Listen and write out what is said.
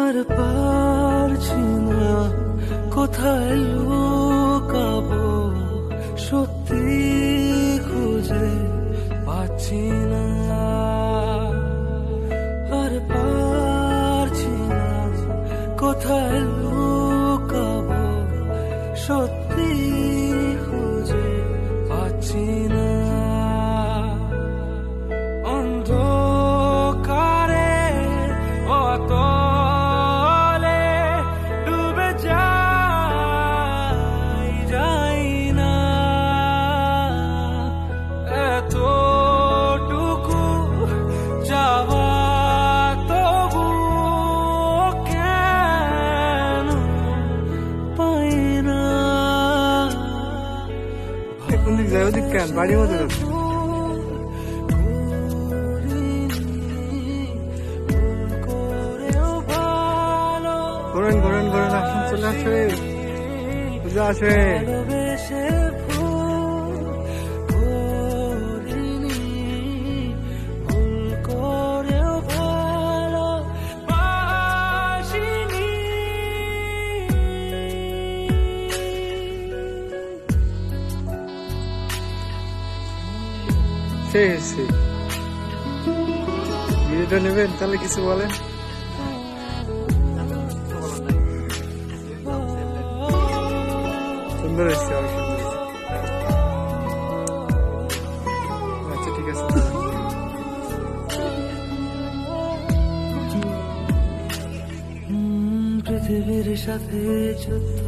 আর পারছি না কোথায় লুকাবো, সত্যি খুঁজে পাচ্ছি না। আর পারছি না কোথায় লুকাবো, সত্যি খুঁজে পাচ্ছি না। অন্ধকারে অতলে ডুবে যাই না, এতটুকু যাওয়া তবু কেন পাই না। কোন দিক যায় ওদিক কেন বাড়ির মধ্যে যাচ্ছে? ঘোরেন ঘোরেন ঘোরেন, আসুন চলে আসে, পুজো আসে। ভিডিওটা নেবেন তাহলে কিছু বলেন। সুন্দর এসছে, অনেক সুন্দর এসছে। আচ্ছা ঠিক আছে। পৃথিবীর সাথে যুদ্ধ